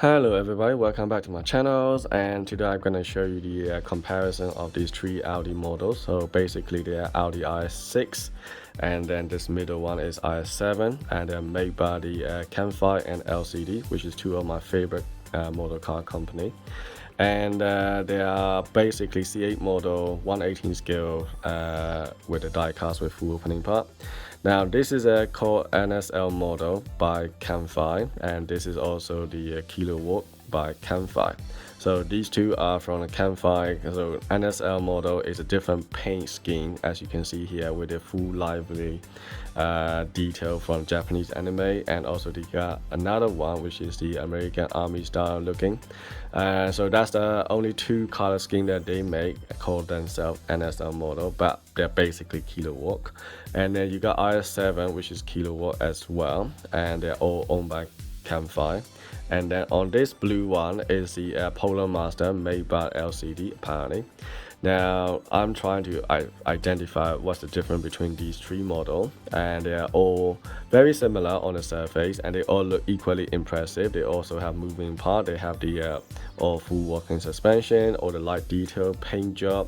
Hello everybody, welcome back to my channels, and today I'm going to show you the comparison of these three Audi models. So basically they are Audi RS6, and then this middle one is RS7, and they're made by the KengFai and LCD, which is two of my favorite motor car company. And they are basically C8 model 1/18 scale with a die cast with full opening part. Now this is a called NSL model by Keng Fai, and this is also the KiloWorks by Keng Fai. So these two are from the Keng Fai. So NSL model is a different paint scheme, as you can see here, with a full lively detail from Japanese anime, and also they got another one which is the American Army style looking. So that's the only two color scheme that they make, called themselves NSL model, but they're basically KiloWorks. And then you got RS7, which is KiloWorks as well, and they're all owned by Keng Fai. And then on this blue one is the Polar Master, made by LCD apparently. Now I'm trying to identify what's the difference between these three models, and they are all very similar on the surface, and they all look equally impressive. They also have moving part. They have the all full working suspension, all the light detail, paint job.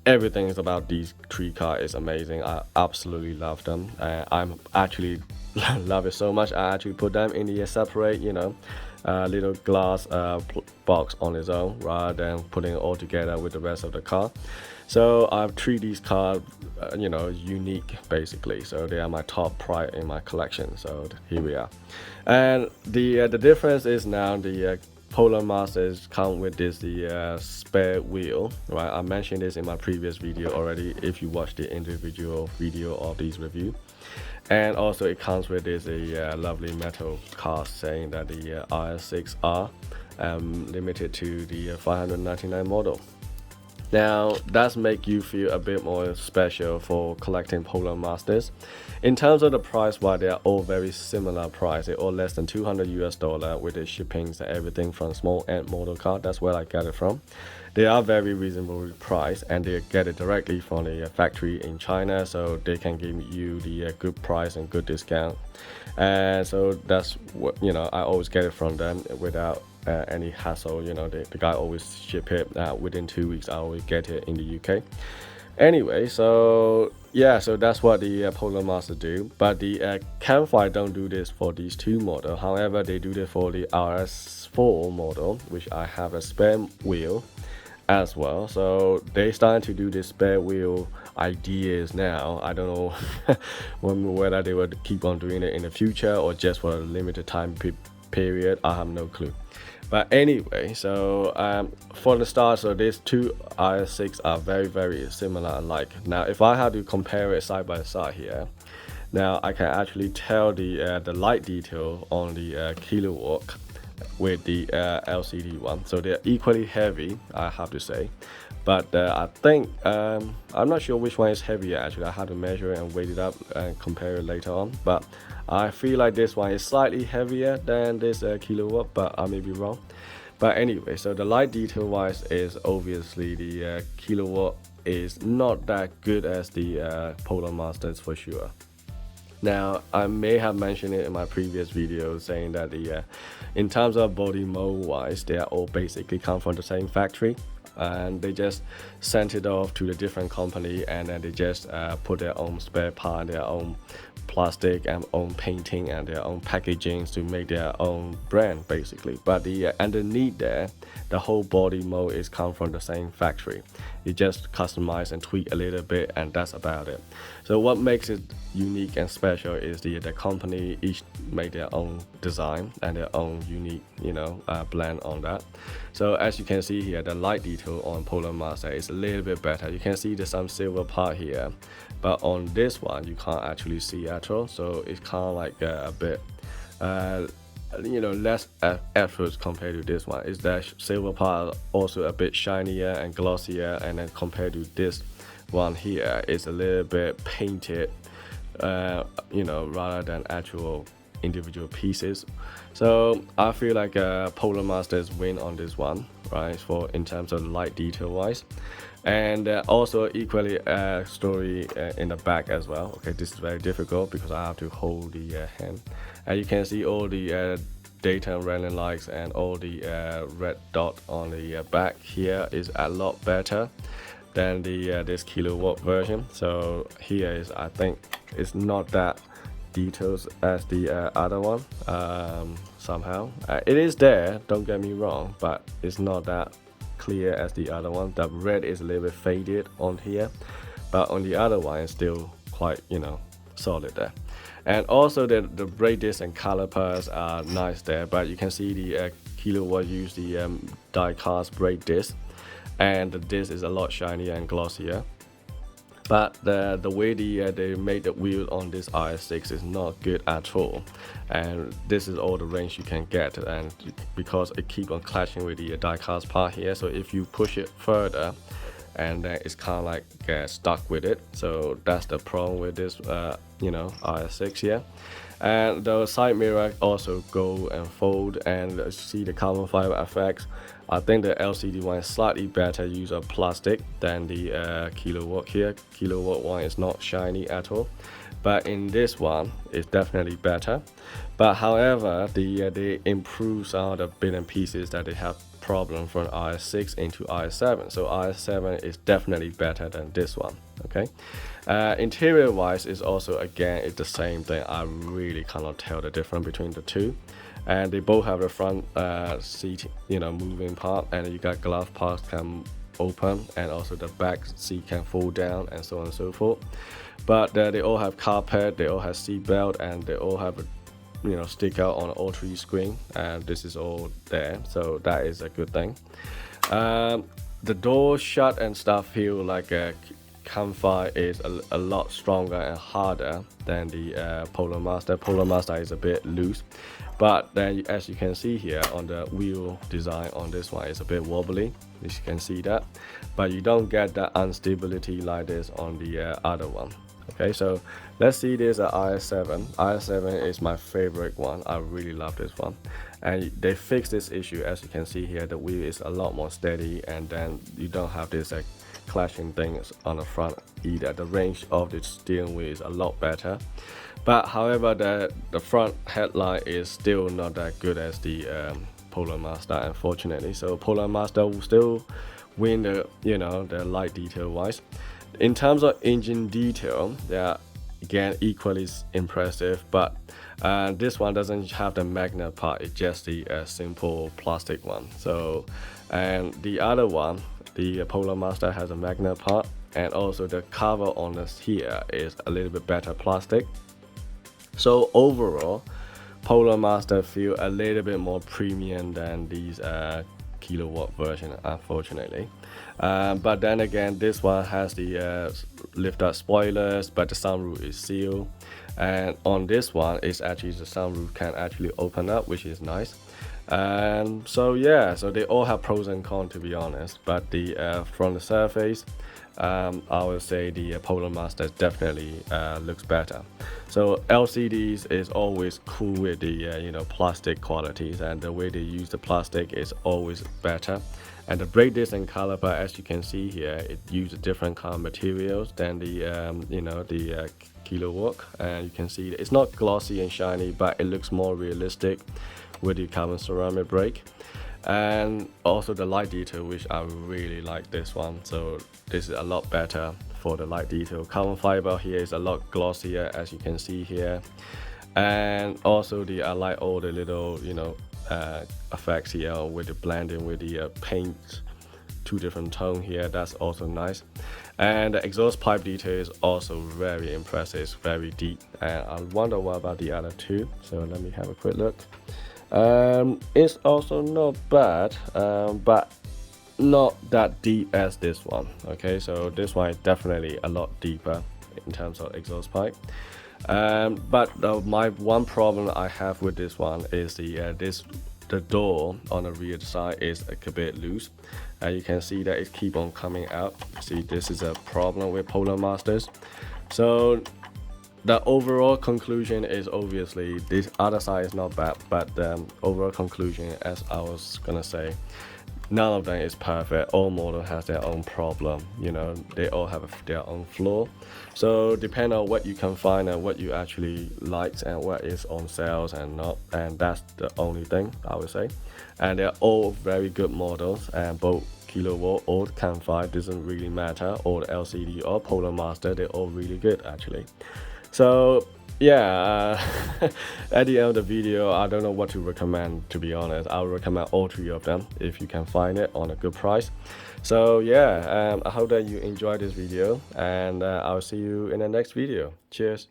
Everything is about these three cars is amazing. I absolutely love them. I'm actually love it so much. I actually put them in the separate, little glass box on its own, rather than putting it all together with the rest of the car. So I've treated these cars, unique basically. So they are my top prize in my collection. So here we are. And the difference is now the Polar Masters come with this spare wheel, right? I mentioned this in my previous video already, if you watch the individual video of these review. And also it comes with this lovely metal cast saying that the RS6 are limited to the 599 model. Now that's make you feel a bit more special for collecting Polar Masters. In terms of the price, while they are all very similar price, they're all less than $200 US with the shippings and everything from small end motor car. That's where I get it from. They are very reasonable price, and they get it directly from the factory in China, so they can give you the good price and good discount. And so that's what I always get it from them without any hassle. The guy always ship it within 2 weeks. I always get it in the UK. Anyway, so yeah, so that's what the Polar Master do. But the Keng Fai don't do this for these two models. However, they do this for the RS4 model, which I have a spare wheel as well. So they starting to do this spare wheel ideas now. I don't know whether they would keep on doing it in the future or just for a limited time period. I have no clue. But anyway, so for the start, so these two RS6 are very similar and alike. Now if I had to compare it side by side here, now I can actually tell the light detail on the KiloWorks with the LCD one. So they're equally heavy, I have to say. But I think I'm not sure which one is heavier actually. I had to measure it and weight it up and compare it later on. But I feel like this one is slightly heavier than this KiloWorks, but I may be wrong. But anyway, so the light detail wise is obviously the KiloWorks is not that good as the Polar Masters for sure. Now I may have mentioned it in my previous video, saying that the in terms of body mold wise, they are all basically come from the same factory, and they just sent it off to the different company, and then they just put their own spare part, their own plastic and own painting and their own packaging to make their own brand basically. But the underneath there, the whole body mold is come from the same factory. You just customize and tweak a little bit, and that's about it. So what makes it unique and special is the company each make their own design and their own unique blend on that. So as you can see here, the light detail on Polar Master is a little bit better. You can see there's some silver part here, but on this one you can't actually see at all. So it's kind of like a bit less effort compared to this one. Is that silver part also a bit shinier and glossier, and then compared to this one here, it's a little bit painted, rather than actual individual pieces. So I feel like Polar Masters win on this one, right, for in terms of light detail wise. And also equally story in the back as well. Okay, this is very difficult because I have to hold the hand, and you can see all the daytime running lights and all the red dot on the back here is a lot better than the this kilowatt version. So here is, I think it's not that details as the other one. Somehow it is there, don't get me wrong, but it's not that clear as the other one. The red is a little bit faded on here, but on the other one it's still quite, you know, solid there. And also the brake disc and calipers are nice there, but you can see the kilowatt use the die-cast brake disc, and the disc is a lot shinier and glossier. But the way they made the wheel on this RS6 is not good at all, and this is all the range you can get, and because it keep on clashing with the die-cast part here, so if you push it further, and then it's kind of like get stuck with it. So that's the problem with this you know, RS6 here. And the side mirror also go and fold, and see the carbon fiber effects. I think the LCD one is slightly better use of plastic than the kilowatt here. Kilowatt one is not shiny at all, but in this one it's definitely better. But however, they improve some of the bits and pieces that they have problem from RS6 into RS7. So RS7 is definitely better than this one. Okay, interior wise is also, again, it's the same thing. I really cannot tell the difference between the two, and they both have the front seat, you know, moving part, and you got glass parts can open, and also the back seat can fold down, and so on and so forth. But they all have carpet, they all have seat belt, and they all have a, you know, stick out on all three screen, and this is all there, so that is a good thing. The door shut and stuff feel like a Keng Fai is a lot stronger and harder than the Polar Master. Polar Master is a bit loose, but then as you can see here on the wheel design on this one is a bit wobbly, as you can see that, but you don't get that instability like this on the other one. Okay, so let's see this RS7. RS7 is my favorite one. I really love this one, and they fixed this issue. As you can see here, the wheel is a lot more steady, and then you don't have this clashing things on the front either. The range of the steering wheel is a lot better, but however the front headlight is still not that good as the Polar Master, unfortunately. So Polar Master will still win the, you know, the light detail wise. In terms of engine detail, they are again equally impressive, but this one doesn't have the magnet part, it's just the simple plastic one. So, and the other one, the Polar Master, has a magnet part, and also the cover on this here is a little bit better plastic. So overall, Polar Master feel a little bit more premium than these kilowatt version, unfortunately. But then again, this one has the lift up spoilers, but the sunroof is sealed, and on this one it's actually the sunroof can actually open up, which is nice. And so yeah, so they all have pros and cons, to be honest, but the from the surface, I would say the Polar Master definitely looks better. So LCDs is always cool with the you know, plastic qualities, and the way they use the plastic is always better. And the brake disc and caliper, as you can see here, it uses different kind of materials than the you know, the KiloWorks, and you can see it's not glossy and shiny, but it looks more realistic with the carbon ceramic brake. And also the light detail, which I really like this one, so this is a lot better for the light detail. Carbon fiber here is a lot glossier, as you can see here, and also I like all the little, you know, effects here with the blending with the paint, two different tone here, that's also nice. And the exhaust pipe detail is also very impressive, it's very deep, and I wonder what about the other two, so let me have a quick look. It's also not bad, but not that deep as this one. Okay, so this one is definitely a lot deeper in terms of exhaust pipe. But my one problem I have with this one is the door on the rear side is a bit loose, and you can see that it keep on coming out. See, this is a problem with Polar Masters. So the overall conclusion is obviously this other side is not bad, but the overall conclusion, as I was gonna say, none of them is perfect. All model has their own problem, you know, they all have their own flaw. So depend on what you can find and what you actually like and what is on sales and not, and that's the only thing I would say. And they're all very good models, and both KiloWorks or KengFai doesn't really matter, or LCD or Polar Master, they're all really good actually. So yeah, at the end of the video, I don't know what to recommend, to be honest. I would recommend all three of them if you can find it on a good price. So yeah, I hope that you enjoyed this video, and I'll see you in the next video. Cheers.